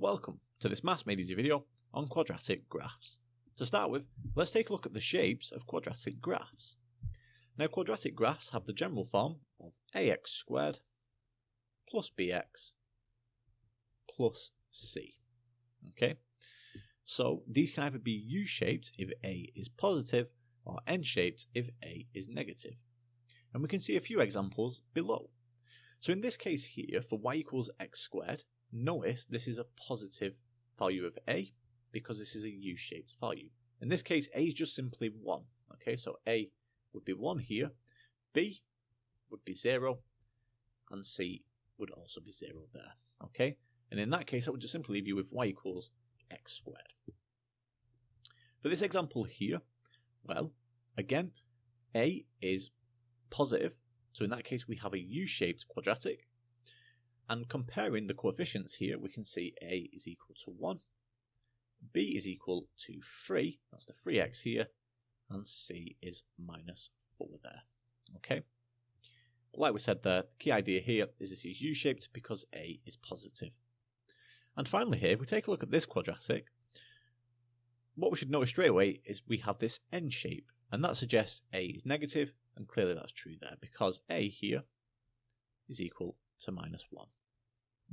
Welcome to this Maths Made Easy video on quadratic graphs. To start with, let's take a look at the shapes of quadratic graphs. Now, quadratic graphs have the general form of ax squared plus bx plus c. Okay, so these can either be U-shaped if a is positive or N-shaped if a is negative. And we can see a few examples below. So in this case here, for y equals x squared, notice this is a positive value of a because this is a U-shaped value. In this case, a is just simply 1. Okay, so a would be 1 here, b would be 0, and c would also be 0 there. Okay, and in that case, I would just simply leave you with y equals x squared. For this example here, well, again, a is positive, so in that case we have a U-shaped quadratic, and comparing the coefficients here, we can see a is equal to 1, b is equal to 3, that's the 3x here, and c is minus 4 there. Okay, but like we said there, the key idea here is this is U-shaped because a is positive. And finally here, if we take a look at this quadratic, what we should notice straight away is we have this N shape, and that suggests a is negative, and clearly that's true there because a here is equal to minus 1.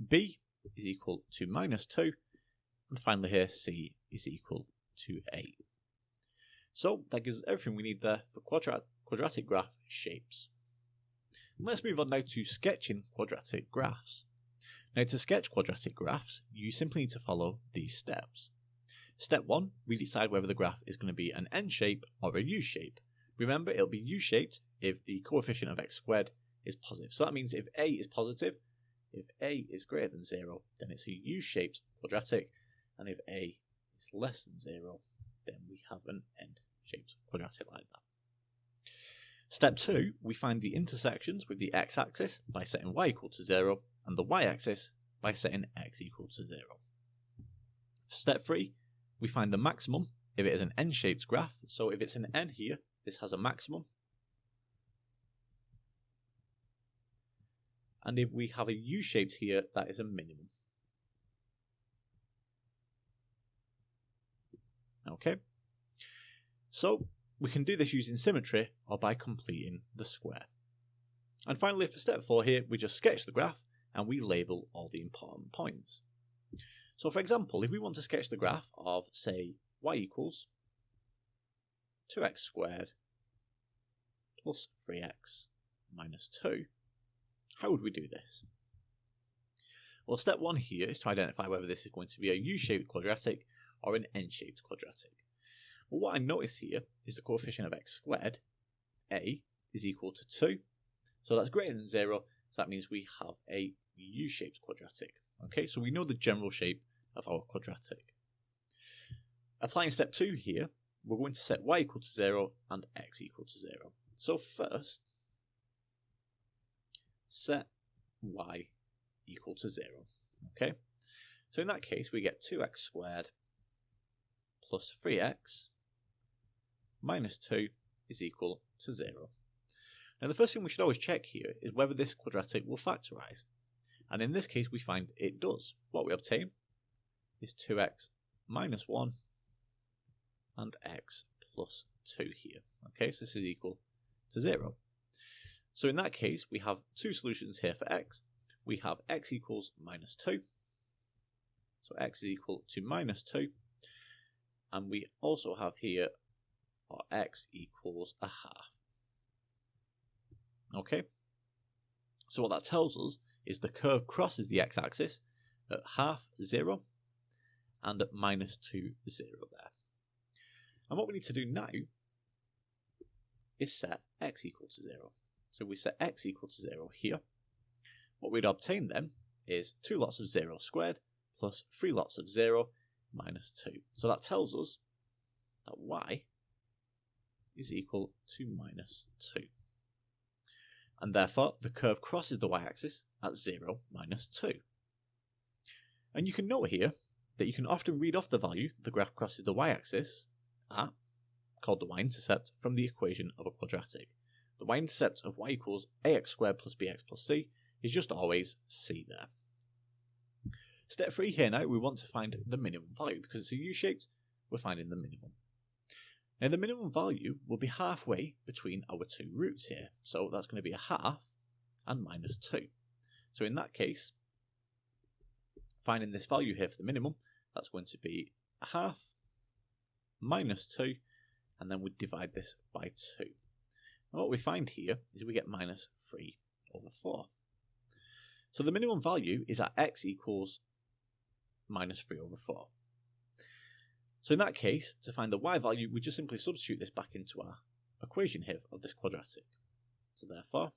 B is equal to minus 2, and finally here c is equal to 8. So that gives us everything we need there for quadratic graph shapes. Let's move on now to sketching quadratic graphs. Now, to sketch quadratic graphs, you simply need to follow these steps. Step 1, we decide whether the graph is going to be an N shape or a U shape. Remember, it'll be U-shaped if the coefficient of x squared is positive. So that means if a is positive, if a is greater than 0, then it's a U-shaped quadratic, and if a is less than 0, then we have an N-shaped quadratic like that. Step 2, we find the intersections with the x-axis by setting y equal to 0, and the y-axis by setting x equal to 0. Step 3, we find the maximum if it is an N-shaped graph. So if it's an N here, this has a maximum. And if we have a U-shaped here, that is a minimum. Okay, so we can do this using symmetry or by completing the square. And finally, for step 4 here, we just sketch the graph and we label all the important points. So for example, if we want to sketch the graph of, say, y equals 2x squared plus 3x minus 2, how would we do this? Well, step 1 here is to identify whether this is going to be a U-shaped quadratic or an N-shaped quadratic. Well, what I notice here is the coefficient of x squared, a, is equal to 2. So that's greater than 0, so that means we have a U-shaped quadratic. Okay, so we know the general shape of our quadratic. Applying step 2 here, we're going to set y equal to 0 and x equal to 0. So first, set y equal to 0. Okay, so in that case, we get 2x squared plus 3x minus 2 is equal to 0. Now the first thing we should always check here is whether this quadratic will factorise. And in this case we find it does. What we obtain is 2x minus 1 and x plus 2 here. Okay, so this is equal to 0. So in that case we have two solutions here for x. We have x equals minus 2. So x is equal to minus 2. And we also have here our x equals a half. Okay, so what that tells us is the curve crosses the x-axis at half 0 and at minus 2 0 there. And what we need to do now is set x equal to 0. So we set x equal to 0 here. What we'd obtain then is 2 lots of 0 squared plus 3 lots of 0 minus 2. So that tells us that y is equal to minus 2. And therefore, the curve crosses the y-axis at 0, minus 2. And you can note here that you can often read off the value the graph crosses the y-axis at, called the y-intercept, from the equation of a quadratic. The y-intercept of y equals ax squared plus bx plus c is just always c there. Step 3 here now, we want to find the minimum value. Because it's a U-shaped, we're finding the minimum. Now the minimum value will be halfway between our two roots here. So that's going to be a half and minus 2. So in that case, finding this value here for the minimum, that's going to be a half minus 2, and then we divide this by 2. And what we find here is we get minus 3 over 4. So the minimum value is at x equals minus 3 over 4. So in that case, to find the y value, we just simply substitute this back into our equation here of this quadratic. So therefore,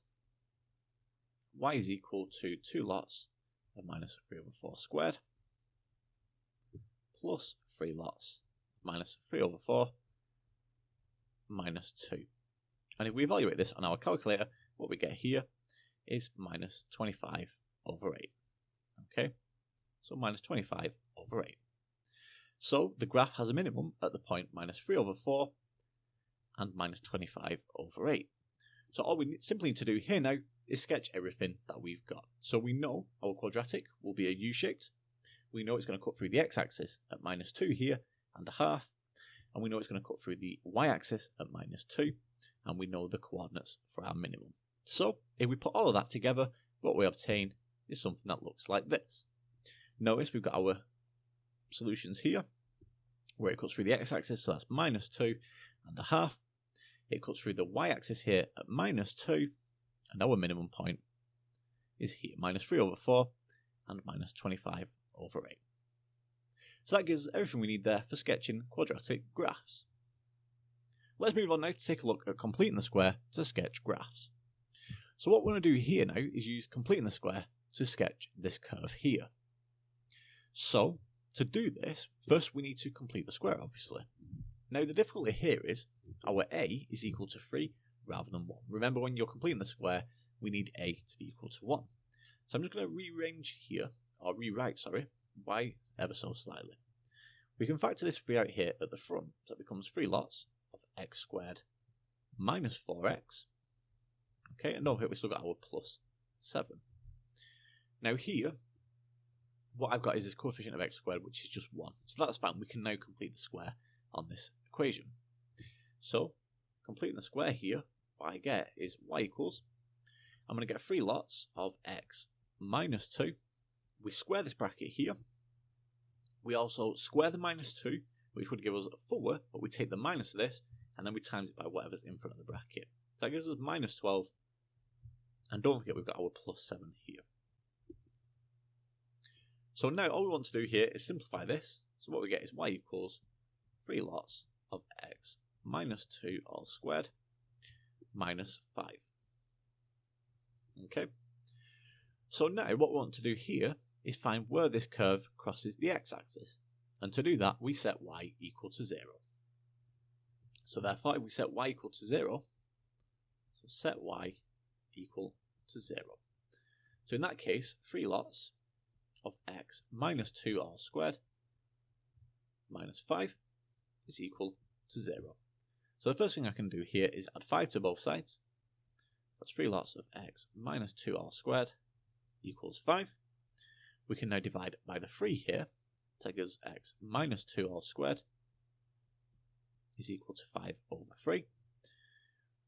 y is equal to 2 lots of minus 3 over 4 squared plus 3 lots of minus 3 over 4 minus 2. And if we evaluate this on our calculator, what we get here is minus 25 over 8. Okay, so minus 25 over 8. So the graph has a minimum at the point minus 3 over 4 and minus 25 over 8. So all we simply need to do here now is sketch everything that we've got. So we know our quadratic will be a U-shaped. We know it's going to cut through the x-axis at minus 2 here and a half. And we know it's going to cut through the y-axis at minus 2. And we know the coordinates for our minimum. So if we put all of that together, what we obtain is something that looks like this. Notice we've got our solutions here, where it cuts through the x-axis, so that's minus 2 and a half. It cuts through the y-axis here at minus 2, and our minimum point is here, minus 3 over 4 and minus 25 over 8. So that gives us everything we need there for sketching quadratic graphs. Let's move on now to take a look at completing the square to sketch graphs. So what we're going to do here now is use completing the square to sketch this curve here. So to do this, first we need to complete the square, obviously. Now the difficulty here is our a is equal to 3 rather than 1. Remember, when you're completing the square, we need a to be equal to 1. So I'm just going to rewrite y ever so slightly. We can factor this 3 out here at the front, so it becomes 3 lots of x squared minus 4x. Okay, and over here we still got our plus 7. Now here, what I've got is this coefficient of x squared, which is just 1. So that's fine. We can now complete the square on this equation. So, completing the square here, what I get is y equals, I'm going to get 3 lots of x minus 2. We square this bracket here. We also square the minus 2, which would give us 4, but we take the minus of this, and then we times it by whatever's in front of the bracket. So that gives us minus 12. And don't forget we've got our plus 7 here. So now all we want to do here is simplify this. So what we get is y equals 3 lots of x minus 2 all squared minus 5. Okay. So now what we want to do here is find where this curve crosses the x-axis. And to do that, we set y equal to 0. So therefore, if we set y equal to 0, so set y equal to 0. So in that case, 3 lots of x minus 2 all squared minus 5 is equal to 0. So the first thing I can do here is add 5 to both sides. That's 3 lots of x minus 2 all squared equals 5. We can now divide by the 3 here. That gives x minus 2 all squared is equal to 5 over 3.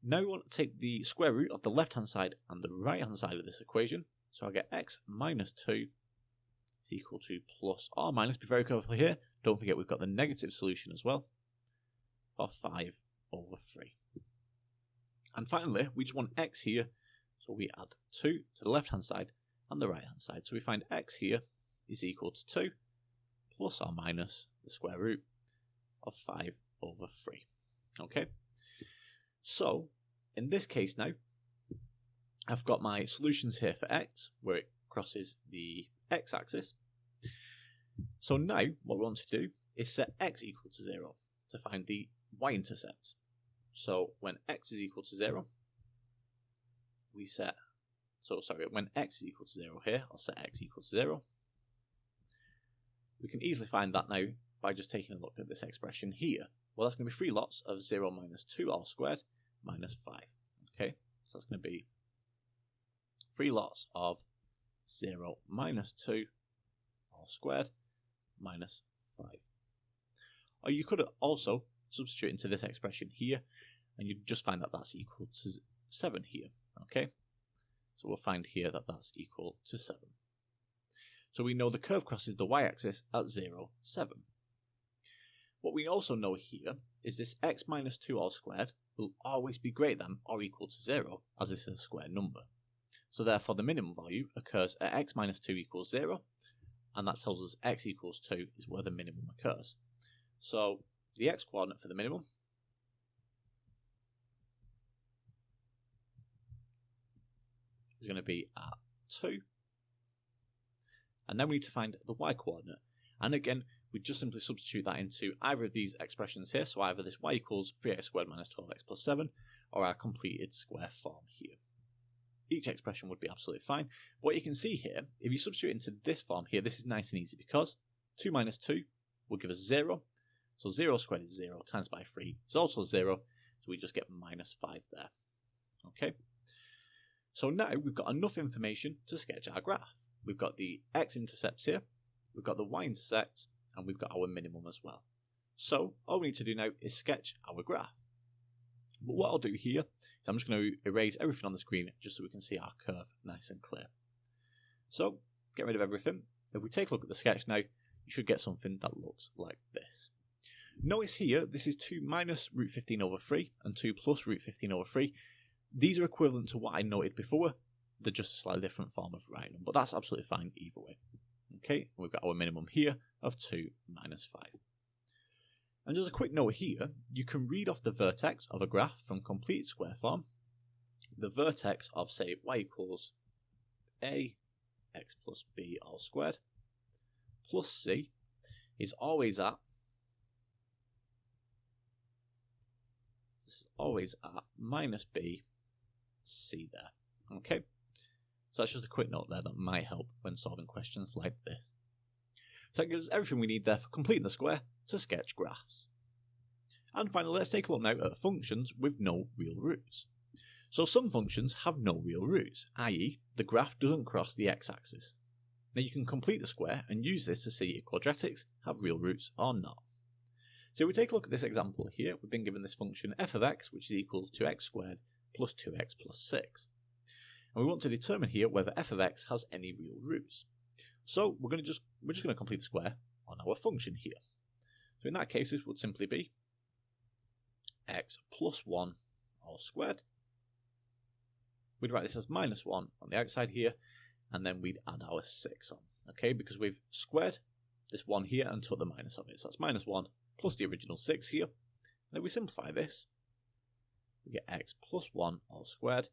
Now we want to take the square root of the left-hand side and the right-hand side of this equation. So I get x minus 2 is equal to plus or minus. Be very careful here. Don't forget we've got the negative solution as well, for 5 over 3. And finally, we just want x here, so we add 2 to the left-hand side and the right-hand side. So we find x here is equal to 2 plus or minus the square root of 5 over 3. Okay, so in this case now, I've got my solutions here for x, where it crosses the x-axis. So now what we want to do is set x equal to 0 to find the y-intercept. So when x is equal to 0, when x is equal to 0 here, I'll set x equal to 0. We can easily find that now by just taking a look at this expression here. Well, that's going to be 3 lots of 0 minus 2 all squared minus 5. Okay, so that's going to be 3 lots of 0 minus 2 all all squared minus 5. Or you could also substitute into this expression here, and you'd just find that that's equal to 7 here, okay? So we'll find here that that's equal to 7. So we know the curve crosses the y-axis at 0, 7. What we also know here is this x minus 2 all squared will always be greater than or equal to 0, as this is a square number. So therefore the minimum value occurs at x minus 2 equals 0, and that tells us x equals 2 is where the minimum occurs. So the x coordinate for the minimum is going to be at 2. And then we need to find the y coordinate. And again, we just simply substitute that into either of these expressions here. So either this y equals 3x squared minus 12x plus 7, or our completed square form here. Each expression would be absolutely fine. What you can see here, if you substitute into this form here, this is nice and easy because 2 minus 2 will give us 0. So 0 squared is 0 times by 3 is also 0. So we just get minus 5 there. Okay. So now we've got enough information to sketch our graph. We've got the x-intercepts here, we've got the y-intercepts, and we've got our minimum as well. So all we need to do now is sketch our graph. But what I'll do here is I'm just going to erase everything on the screen just so we can see our curve nice and clear. So get rid of everything. If we take a look at the sketch now, you should get something that looks like this. Notice here, this is 2 minus root 15 over 3 and 2 plus root 15 over 3. These are equivalent to what I noted before. They're just a slightly different form of writing them, but that's absolutely fine either way. Okay, we've got our minimum here of 2 minus 5. And just a quick note here, you can read off the vertex of a graph from complete square form. The vertex of, say, y equals a x plus b all squared plus c is always at minus b c there. Okay, so that's just a quick note there that might help when solving questions like this. So that gives us everything we need there for completing the square to sketch graphs. And finally, let's take a look now at functions with no real roots. So some functions have no real roots, i.e. the graph doesn't cross the x-axis. Now you can complete the square and use this to see if quadratics have real roots or not. So if we take a look at this example here, we've been given this function f of x, which is equal to x squared plus 2x plus 6. And we want to determine here whether f of x has any real roots. So we're just going to complete the square on our function here. So in that case, this would simply be x plus 1 all squared. We'd write this as minus 1 on the outside here, and then we'd add our 6 on, okay, because we've squared this 1 here and took the minus of it. So that's minus 1 plus the original 6 here. And if we simplify this, we get x plus 1 all squared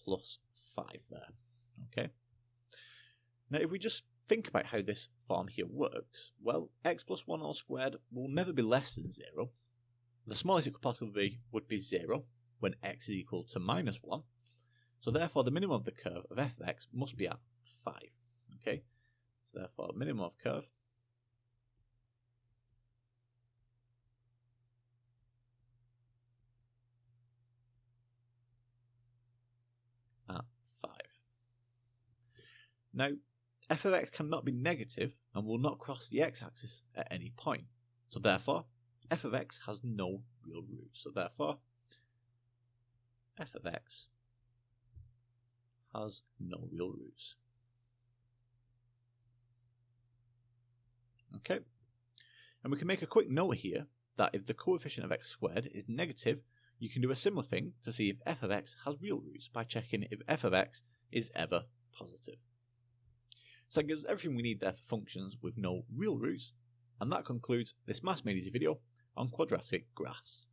plus 5 there, okay. Now if we just think about how this form here works, well, x plus 1 all squared will never be less than 0. The smallest it could possibly be would be 0 when x is equal to minus 1. So therefore the minimum of the curve of f of x must be at 5. Okay, so therefore minimum of curve at 5. Now f of x cannot be negative and will not cross the x-axis at any point. So therefore f of x has no real roots. So therefore f of x has no real roots. Okay, and we can make a quick note here that if the coefficient of x squared is negative, you can do a similar thing to see if f of x has real roots by checking if f of x is ever positive. So that gives us everything we need there for functions with no real roots, and that concludes this Maths Made Easy video on quadratic graphs.